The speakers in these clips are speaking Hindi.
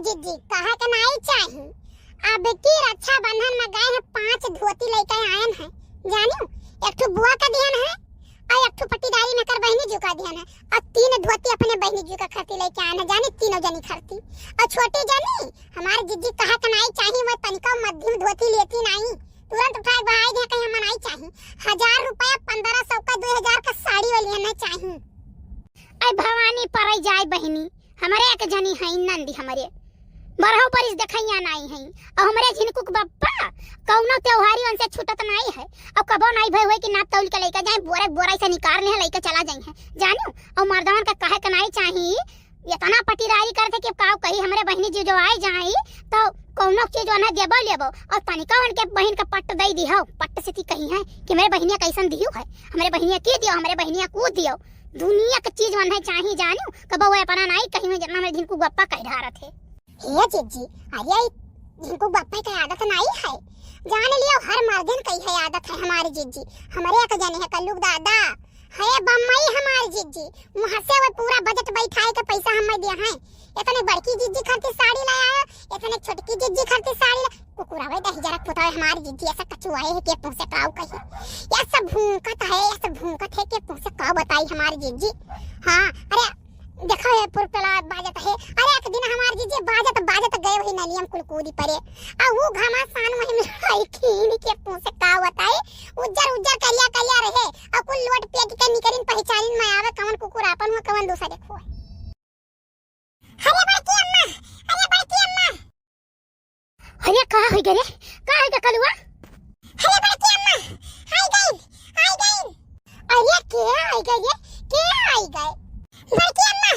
जीजी कहा के नहीं चाहिए। अब की रक्षाबंधन में गए हैं 5 धोती लेकर आए हैं। जानियो एक ठो बुआ का ध्यान है और एक ठो पट्टीदारी में कर बहनी जी का ध्यान है और 3 धोती अपने बहनी जी का खर्ची लेके आए हैं। जानी तीनों जनी खर्ची और छोटी जनी हमारे जीजी कहा के नहीं चाहिए। वो तनिका मध्यम धोती लेती नहीं, तुरंत उठाए भाई दे कहीं हम नहीं चाहिए। 1000 रुपया 1500 का 2000 का साड़ी वाली हमें चाहिए। आई भवानी पर जाए बहनी हमारे एक जनी है नंदी हमारे बरहो पर इस देखैया नहीं है और हमारे झिनकुक बप्पा कौनो त्योहारी उनसे छूटत नहीं है। अब कबो नहीं भई होए कि ना तौल के लेके जाए बोरा बोरा से निकाल ले लेके चला जाए हैं। जानो और मर्दवन का कहे के नहीं चाहिए। इतना पटीदारी करते कि काव कही हमारे बहनी जी जो आए जाए तो कौनो चीज ना देबो लेबो और तनिका उनके बहन का पट्ट दे दियो। पट्ट से कही है कि मेरे बहनिया कैसन दियो है, हमारे बहनिया के दियो, हमारे बहनिया को दियो। दुनिया का चीज मन है चाहिए। जानो कबो वो अपना नहीं कहीं में जितना में जिनको गप्पा कह रहा थे। हे जीजी अरे जिनको गप्पा की आदत नहीं है। जान लियो हर मर्दन कही है आदत है हमारी जीजी। हमारे एक जने है कल्लू दादा है बम्मई हमारी जीजी वहां से वो पूरा बजट बैठाए के पैसा हमें दिया है। इतने बड़की जीजी खातिर साड़ी लाया, इतने छोटकी जीजी खातिर साड़ी ला कुकुरावे दही जरा पुता है हमारी जीजी ऐसा कचुआए है कि तुम से काऊ कही या सब भूखत है, या सब भूखत है कि तुम से काऊ बताई हमारी जीजी। हां अरे देखो ये पुरपला बाजत है। अरे एक दिन हमारी जीजी बाजत बाजत गए वही नलियम कुलकूदी परे आ वो घमासान वही में आई खीन के तुम से काऊ बताई। उज्जर उज्जर करिया करिया रहे और कुल लोट पेट के निकरिन पहचानिन में आवे कौन कुकुर आपन में कौन दूसरे देखो। अरे बड़की अम्मा, अरे बड़की अम्मा, अरे का हो गए रे, का है कलुआ? अरे बड़की अम्मा आई गई, आई गई। अरे के आई गई, के आई गई? बड़की अम्मा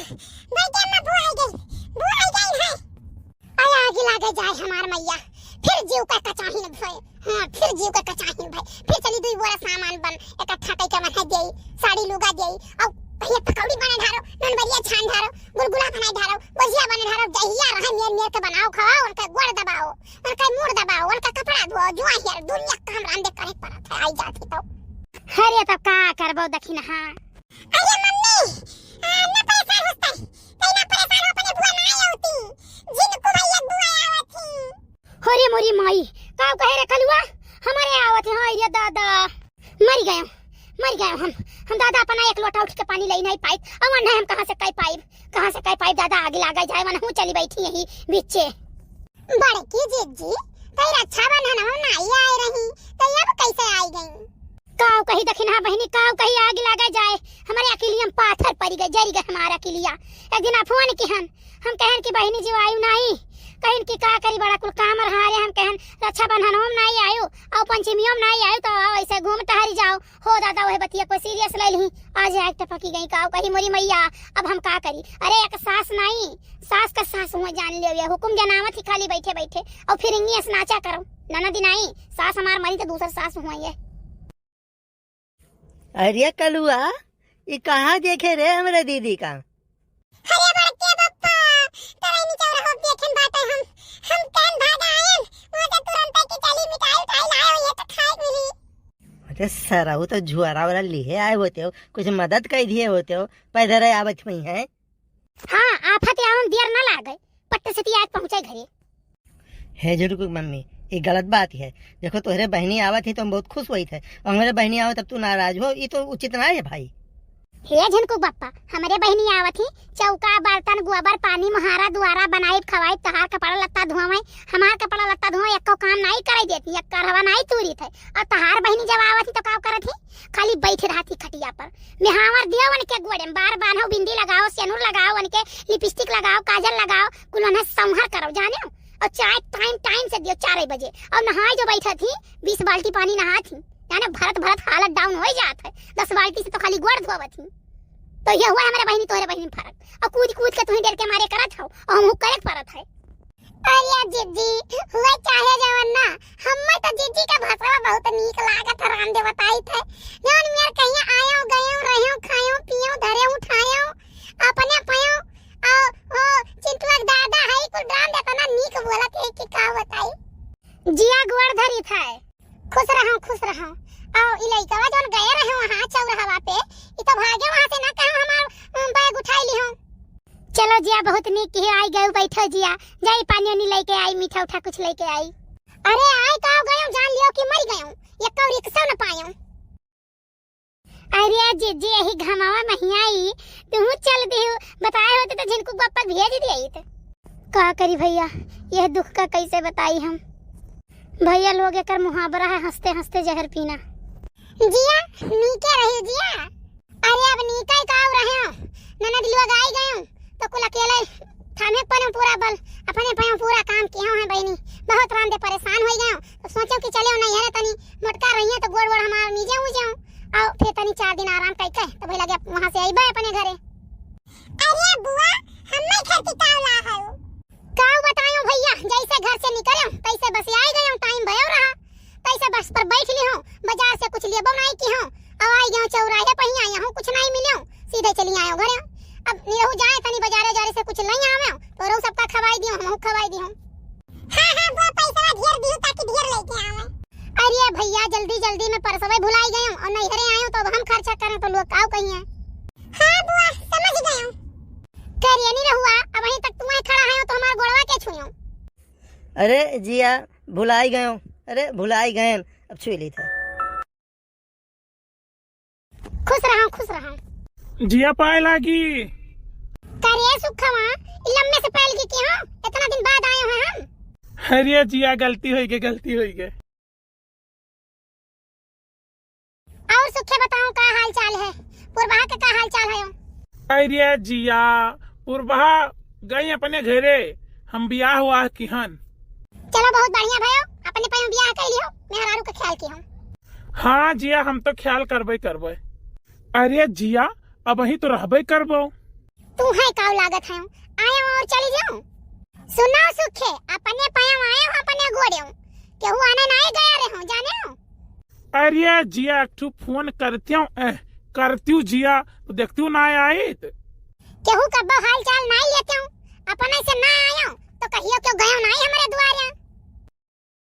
बुआ आई गई, बुआ आई गई है। आया आगे लागे जाए हमार मैया फिर जीव का कचाहिन भाई। हां फिर जीव का कचाहिन भाई फिर चली दुई बोरा सामान बन इकट्ठा कई के मन देई साड़ी लुगा देई और ये पकौड़ी बना ढारो, ननबरिया छान ढारो, गुलगुला बना ढारो, भजिया बना ढारो, दहिया रहा मेर मेर के बनाओ खाओ, उनका गोड़ दबाओ, उनका मुंह दबाओ, उनका कपड़ा धोओ, जुआ यार दुनिया काम रांदे करे पड़त है आई जाती तो। अरे तब का करबो दखिन। हां अरे मम्मी ना परेशान होता कहीं ना परेशान हो अपने बुआ नहीं होती जिनको भैया बुआ आवती। अरे मोरी माई का कहे रे कलुआ हमारे आवत है। ये दादा मर गए हम दादा अपना एक लोटा उठ के पानी ले नहीं पाई और नहीं हम कहां से कई पाइप दादा आगे लागा जाए मन हूं चली बैठी यही बीचे। बड़की जीजी कई रक्षाबंधन हम नहीं आए रही तो अब कैसे आई गई? काव कही दखिन हां बहनी काव कही आगे लागा जाए हमारे अकेलियम पाथर पड़ी गई जरी गई हमारा अकेलिया। एक दिन फोन की हम कहन की बहनी जी आयु नहीं कहन की का करी बड़ा कुल काम रहा रे। हम कहन रक्षाबंधन हम नहीं आयो और पंचमी हम नहीं आयो तो ऐसे घूम टहरी जाओ हो दादा वह बतिया को सीरियस ले ली आज एक टपकी गई काव कही मोरी मैया अब हम का करी। अरे एक सास नहीं सास का सास हुआ जान ले ये हुकुम जनावत ही खाली बैठे बैठे और फिर इंगी नाचा करो ननदी नहीं सास हमार मरी तो दूसरा सास हुआ ये। अरे कलुआ ये कहाँ देखे रे हमारे दीदी का? अरे बड़के बप्पा तरे नीचे रहो देखें बातें हम कैन भाग आए वहां से तुरंत की चली मिठाई उठाई लाओ ये तो खाए मिली। अरे सरा वो तो जुआरा वाला लिए आए होते हो कुछ मदद कर दिए होते हो पैदल आवत में है। हां आफत आवन देर ना लागे पट्टे से आज पहुंचे घरे। है जरूर मम्मी ये गलत बात है। देखो तोहरे बहनी आवत थी तो हम बहुत खुश हुई थे और हमारे बहनी आवत तब तू नाराज हो ये तो उचित ना है भाई। हे झनकू बप्पा हमारे बहनी आवत थी चौका बर्तन गोबर पानी महारा दुआरा बनाई खवाई तहार कपड़ा लत्ता धोवे हमार कपड़ा लत्ता धोवे एको काम नहीं कराई देती एक करवा नहीं तूरी थे। और तहार बहनी जब आवत थी तो का करत थी खाली बैठ रहती खटिया पर मेहावर दियो उनके गोड़े बार बांधो बिंदी लगाओ सेनुर लगाओ उनके लिपस्टिक लगाओ काजल लगाओ कुल उन्हें संहार करो जाने और चाय टाइम से दियो 4 बजे और नहाए जो बैठा थी 20 बाल्टी पानी नहा थी यानी भरत हालत डाउन हो जात है 10 बाल्टी से तो खाली गोड़ धोवत थी। तो ये हुआ हमारे बहनी तोहरे बहनी फर्क और कूद के तुम्हें डर के मारे करत हो और हम करे परत है। अरे जीजी हुए चाहे जवन ना हम्मे तो जीजी का भाषा बहुत नीक लागत राम दे बताई थे जवन मेर कहीं आयो गयो रहो खायो पियो धरे उठायो अपने पयो ओ चिंटुआ दादा है कुल राम दे तना नीक बोलत है कि का बताई जिया गोड़ धरी थे खुश रहो आओ इलाइका जवन गए रहे वहां चौराहा पे ई तो भागे वहां से ना कहो हमार बैग उठाई ली हो चलो जिया बहुत नीक की आई गए बैठो जिया जाई पानी वानी लेके आई मीठा उठा कुछ लेके आई। अरे आई का गयो जान लियो कि मर गयो ये कौ रिक्शा न पायो। अरे जीजी यही घमावा नहीं आई तुम चल दियो बताए होते तो जिनको गप्पा भेज दिए थे। का करी भैया यह दुख का कैसे बताई हम। भैया लोग एकर मुहावरा है हंसते हंसते जहर पीना। जिया नीके रही जिया। अरे अब नीके का रहे हो ननद लोग आई गए तो कुल अकेले थामे पर पूरा बल अपने पे पूरा काम किया है बहनी बहुत रांदे परेशान हो गए तो सोचो कि चले नहीं है तनी मोटका रही है तो गोड़ गोड़ हमार नीचे हो जाऊं और फिर तनी 4 दिन आराम करके तो भई लगे वहां से आईबे अपने घरे। अरे बुआ हम नहीं खेती कावला है काव बतायो भैया जैसे घर से निकले तैसे बस आई गए टाइम भयो रहा तैसे बस पर बैठ ली हूं बाजार से कुछ लेबो नहीं की हूं और आई गयो चौराहे पे ही आया हूं कुछ नहीं मिलो सीधे चली आयो घरे। अब निरहु जाए तनी बाजारे जारे से कुछ लई आवे तो रो सबका खवाई दियो हम खवाई दियो। हां वो पैसा ढेर दियो ताकि ढेर लेके आवे। अरे भैया जल्दी जल्दी में परसवे भुलाई गयो और नहीं घरे आयो तो अब हम खर्चा करें तो लोग काव कहिए। हां बुआ समझ गयो करिए नहीं रहुआ अब वहीं तक तुम्हें खड़ा है तो हमार गोड़वा के छुइयो। अरे जिया भुलाई गयो अरे भुलाई गए अब छुई ली था। खुश रहा जिया पाए लागी करिए सुखवा लम्बे से पहल की हो इतना दिन बाद आए हैं हम। अरे जिया गलती हुई गए। और सुखे बताओ का हाल चाल है पूर्वा का हाल चाल है। अरे जिया पूर्वा गई अपने घरे हम बियाह हुआ किहन। चलो बहुत बढ़िया भयो अपने पे बियाह कर लियो मेहरारू का ख्याल की हम। हाँ जिया हम तो ख्याल करबे। अरे जिया अब वही तो रहबे करबो। तू है काव लागत है आया और चली जाऊं। सुनो सुखे अपने पाया आए हो अपने गोड़े केहू आने नहीं गया रे हो जाने हो। अरे जिया एक ठू फोन करती हूँ जिया तो देखती हूँ ना आई केहू का हाल चाल नहीं लेते